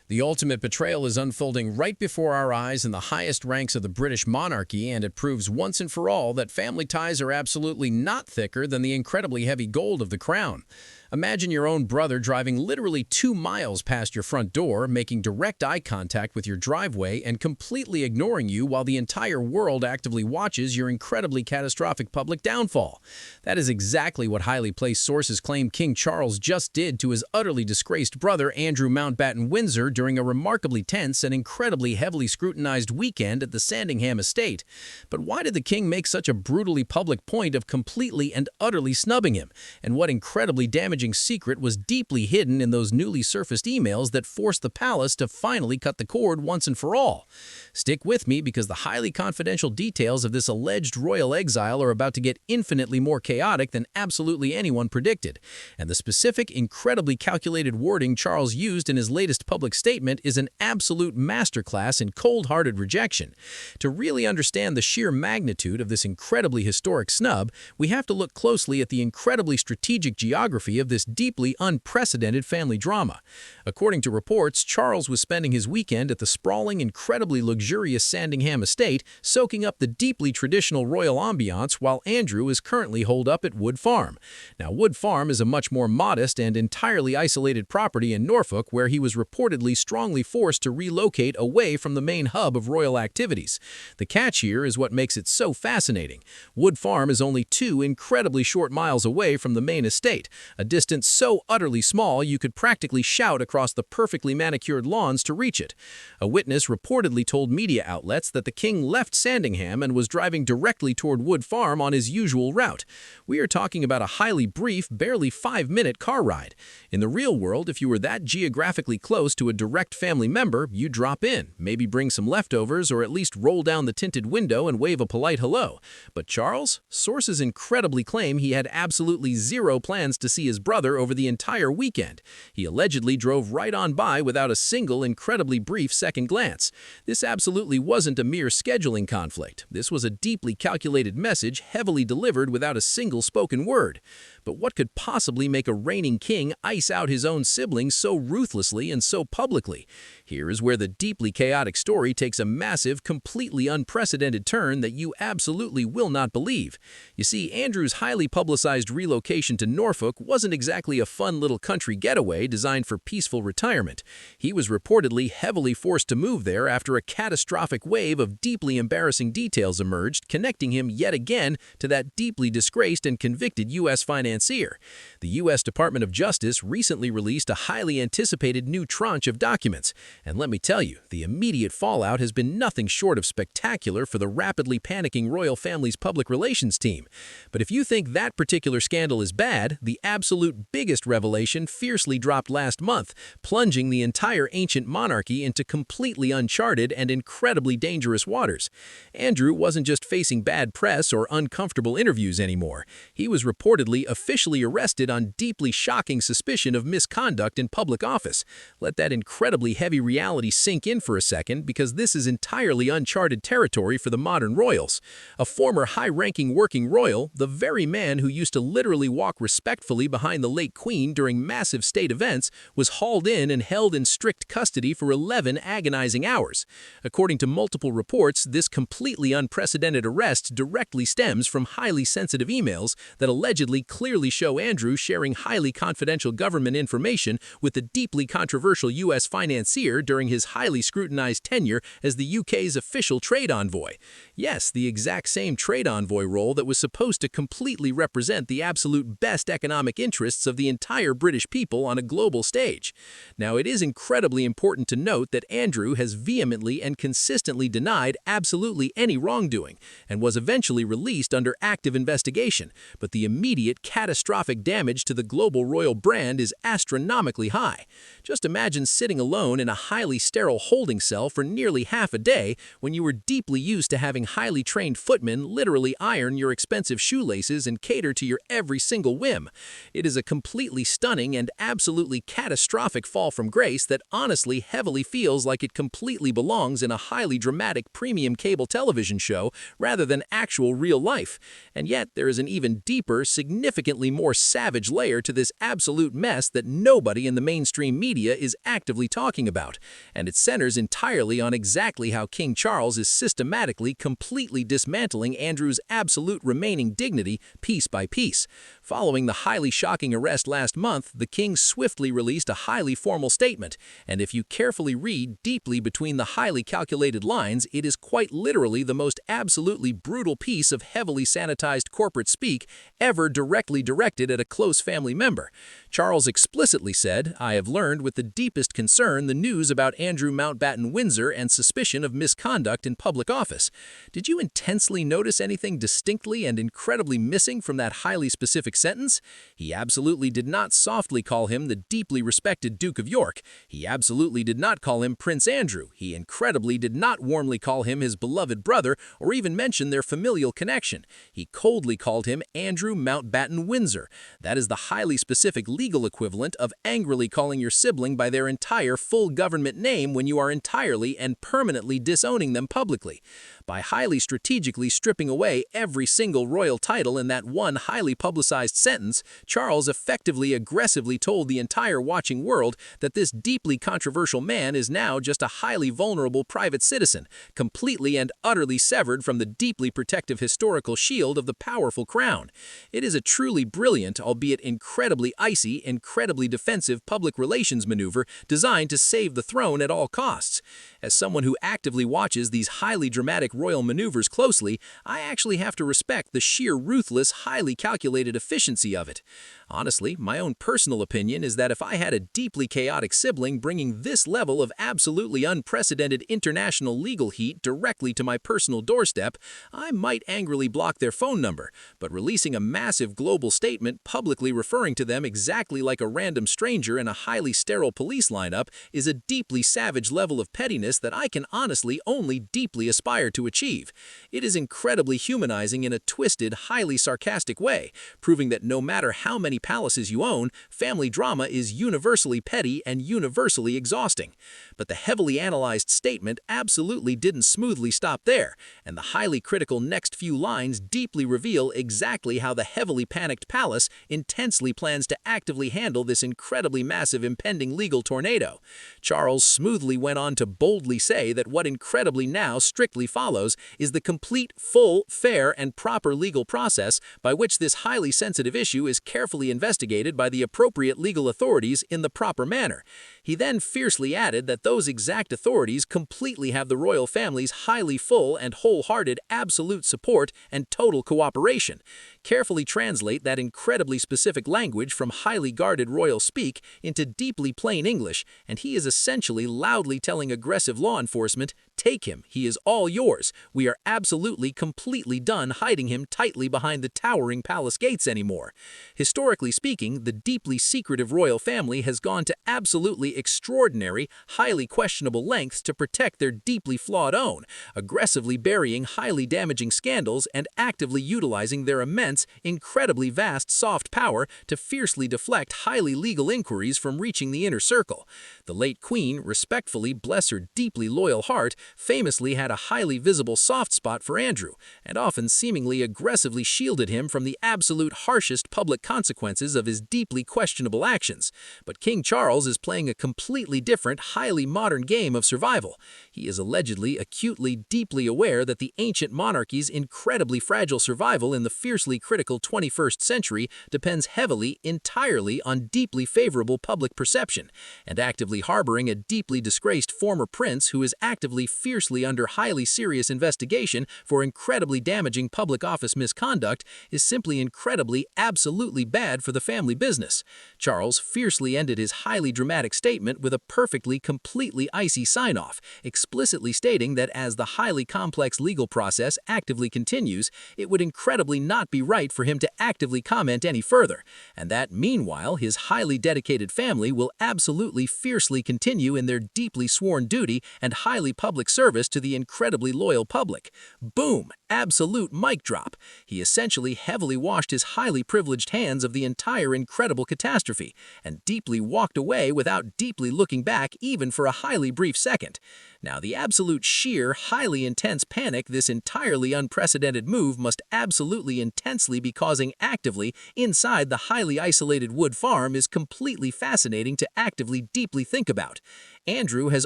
The ultimate betrayal is unfolding right before our eyes in the highest ranks of the British monarchy, and it proves once and for all that family ties are absolutely not thicker than the incredibly heavy gold of the crown. Imagine your own brother driving literally 2 miles past your front door, making direct eye contact with your driveway, and completely ignoring you while the entire world actively watches your incredibly catastrophic public downfall. That is exactly what highly placed sources claim King Charles just did to his utterly disgraced brother Andrew Mountbatten Windsor during a remarkably tense and incredibly heavily scrutinized weekend at the Sandringham estate. But why did the king make such a brutally public point of completely and utterly snubbing him? And what incredibly damaging secret was deeply hidden in those newly surfaced emails that forced the palace to finally cut the cord once and for all? Stick with me, because the highly confidential details of this alleged royal exile are about to get infinitely more chaotic than absolutely anyone predicted. And the specific, incredibly calculated wording Charles used in his latest public statement is an absolute masterclass in cold-hearted rejection. To really understand the sheer magnitude of this incredibly historic snub, we have to look closely at the incredibly strategic geography of this deeply unprecedented family drama. According to reports, Charles was spending his weekend at the sprawling, incredibly luxurious Sandringham estate, soaking up the deeply traditional royal ambiance, while Andrew is currently holed up at Wood Farm. Now, Wood Farm is a much more modest and entirely isolated property in Norfolk, where he was reportedly strongly forced to relocate away from the main hub of royal activities. The catch here is what makes it so fascinating. Wood Farm is only 2 incredibly short miles away from the main estate, a distance so utterly small you could practically shout across the perfectly manicured lawns to reach it. A witness reportedly told media outlets that the king left Sandringham and was driving directly toward Wood Farm on his usual route. We are talking about a highly brief, barely 5-minute car ride. In the real world, if you were that geographically close to a direct family member, you'd drop in, maybe bring some leftovers, or at least roll down the tinted window and wave a polite hello. But Charles? Sources incredibly claim he had absolutely zero plans to see his brother over the entire weekend. He allegedly drove right on by without a single incredibly brief second glance. This absolutely wasn't a mere scheduling conflict. This was a deeply calculated message, heavily delivered without a single spoken word. But what could possibly make a reigning king ice out his own siblings so ruthlessly and so publicly? Here is where the deeply chaotic story takes a massive, completely unprecedented turn that you absolutely will not believe. You see, Andrew's highly publicized relocation to Norfolk wasn't exactly a fun little country getaway designed for peaceful retirement. He was reportedly heavily forced to move there after a catastrophic wave of deeply embarrassing details emerged, connecting him yet again to that deeply disgraced and convicted U.S. financier. The U.S. Department of Justice recently released a highly anticipated new tranche of documents, and let me tell you, the immediate fallout has been nothing short of spectacular for the rapidly panicking royal family's public relations team. But if you think that particular scandal is bad, the absolute biggest revelation fiercely dropped last month, plunging the entire ancient monarchy into completely uncharted and incredibly dangerous waters. Andrew wasn't just facing bad press or uncomfortable interviews anymore. He was reportedly officially arrested on deeply shocking suspicion of misconduct in public office. Let that incredibly heavy reality sink in for a second, because this is entirely uncharted territory for the modern royals. A former high-ranking working royal, the very man who used to literally walk respectfully behind the late Queen during massive state events, was hauled in and held in strict custody for 11 agonizing hours. According to multiple reports, this completely unprecedented arrest directly stems from highly sensitive emails that allegedly clearly show Andrew sharing highly confidential government information with the deeply controversial U.S. financier during his highly scrutinized tenure as the UK's official trade envoy. Yes, the exact same trade envoy role that was supposed to completely represent the absolute best economic interests of the entire British people on a global stage. Now, it is incredibly important to note that Andrew has vehemently and consistently denied absolutely any wrongdoing, and was eventually released under active investigation, but the immediate catastrophic damage to the global royal brand is astronomically high. Just imagine sitting alone in a highly sterile holding cell for nearly half a day when you were deeply used to having highly trained footmen literally iron your expensive shoelaces and cater to your every single whim. It is a completely stunning and absolutely catastrophic fall from grace that honestly heavily feels like it completely belongs in a highly dramatic premium cable television show rather than actual real life. And yet there is an even deeper, significant significantly more savage layer to this absolute mess that nobody in the mainstream media is actively talking about, and it centers entirely on exactly how King Charles is systematically, completely dismantling Andrew's absolute remaining dignity piece by piece. Following the highly shocking arrest last month, the king swiftly released a highly formal statement, and if you carefully read deeply between the highly calculated lines, it is quite literally the most absolutely brutal piece of heavily sanitized corporate speak ever directly directed at a close family member. Charles explicitly said, "I have learned with the deepest concern the news about Andrew Mountbatten Windsor and suspicion of misconduct in public office." Did you intensely notice anything distinctly and incredibly missing from that highly specific sentence? He absolutely did not softly call him the deeply respected Duke of York. He absolutely did not call him Prince Andrew. He incredibly did not warmly call him his beloved brother or even mention their familial connection. He coldly called him Andrew Mountbatten Windsor. That is the highly specific legal equivalent of angrily calling your sibling by their entire full government name when you are entirely and permanently disowning them publicly. By highly strategically stripping away every single royal title in that one highly publicized sentence, Charles effectively aggressively told the entire watching world that this deeply controversial man is now just a highly vulnerable private citizen, completely and utterly severed from the deeply protective historical shield of the powerful crown. It is a truly brilliant, albeit incredibly icy, incredibly defensive public relations maneuver designed to save the throne at all costs. As someone who actively watches these highly dramatic royal maneuvers closely, I actually have to respect the sheer ruthless, highly calculated efficiency of it. Honestly, my own personal opinion is that if I had a deeply chaotic sibling bringing this level of absolutely unprecedented international legal heat directly to my personal doorstep, I might angrily block their phone number, but releasing a massive global statement publicly referring to them exactly like a random stranger in a highly sterile police lineup is a deeply savage level of pettiness that I can honestly only deeply aspire to achieve. It is incredibly humanizing in a twisted, highly sarcastic way, proving that no matter how many palaces you own, family drama is universally petty and universally exhausting. But the heavily analyzed statement absolutely didn't smoothly stop there, and the highly critical next few lines deeply reveal exactly how the heavily panicked palace intensely plans to actively handle this incredibly massive impending legal tornado. Charles smoothly went on to boldly say that what incredibly now strictly follows is the complete, full, fair, and proper legal process by which this highly sensitive issue is carefully investigated by the appropriate legal authorities in the proper manner. He then fiercely added that those exact authorities completely have the royal family's highly full and wholehearted absolute support and total cooperation. Carefully translate that incredibly specific language from highly guarded royal speak into deeply plain English, and he is essentially loudly telling aggressive law enforcement, "Take him, he is all yours. We are absolutely, completely done hiding him tightly behind the towering palace gates anymore." Historically speaking, the deeply secretive royal family has gone to absolutely extraordinary, highly questionable lengths to protect their deeply flawed own, aggressively burying highly damaging scandals and actively utilizing their immense, incredibly vast soft power to fiercely deflect highly legal inquiries from reaching the inner circle. The late Queen, respectfully bless her deeply loyal heart, famously had a highly visible soft spot for Andrew, and often seemingly aggressively shielded him from the absolute harshest public consequences of his deeply questionable actions. But King Charles is playing a completely different, highly modern game of survival. He is allegedly acutely, deeply aware that the ancient monarchy's incredibly fragile survival in the fiercely critical 21st century depends heavily, entirely on deeply favorable public perception, and actively harboring a deeply disgraced former prince who is actively fiercely under highly serious investigation for incredibly damaging public office misconduct is simply incredibly, absolutely bad for the family business. Charles fiercely ended his highly dramatic statement with a perfectly, completely icy sign-off, explicitly stating that as the highly complex legal process actively continues, it would incredibly not be right for him to actively comment any further, and that, meanwhile, his highly dedicated family will absolutely fiercely continue in their deeply sworn duty and highly public service to the incredibly loyal public. Boom! Absolute mic drop. He essentially heavily washed his highly privileged hands of the entire incredible catastrophe and deeply walked away without deeply looking back even for a highly brief second. Now, the absolute sheer, highly intense panic this entirely unprecedented move must absolutely intensely be causing actively inside the highly isolated wood farm is completely fascinating to actively deeply think about. Andrew has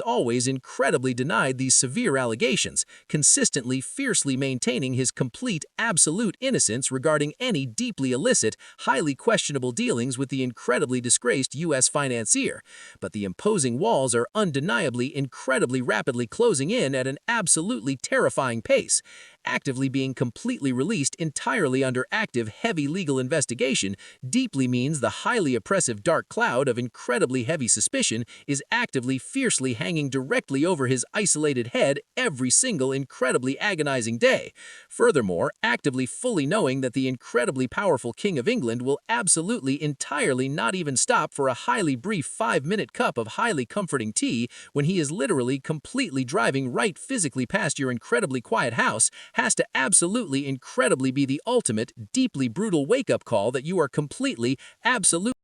always incredibly denied these severe allegations, consistently fiercely maintaining his complete, absolute innocence regarding any deeply illicit, highly questionable dealings with the incredibly disgraced U.S. financier. But the imposing walls are undeniably incredibly rapidly closing in at an absolutely terrifying pace. Actively being completely released entirely under active, heavy legal investigation deeply means the highly oppressive dark cloud of incredibly heavy suspicion is actively fiercely hanging directly over his isolated head every single incredibly agonizing day. Furthermore, actively fully knowing that the incredibly powerful King of England will absolutely entirely not even stop for a highly brief 5-minute cup of highly comforting tea when he is literally completely driving right physically past your incredibly quiet house has to absolutely incredibly be the ultimate, deeply brutal wake-up call that you are completely, absolutely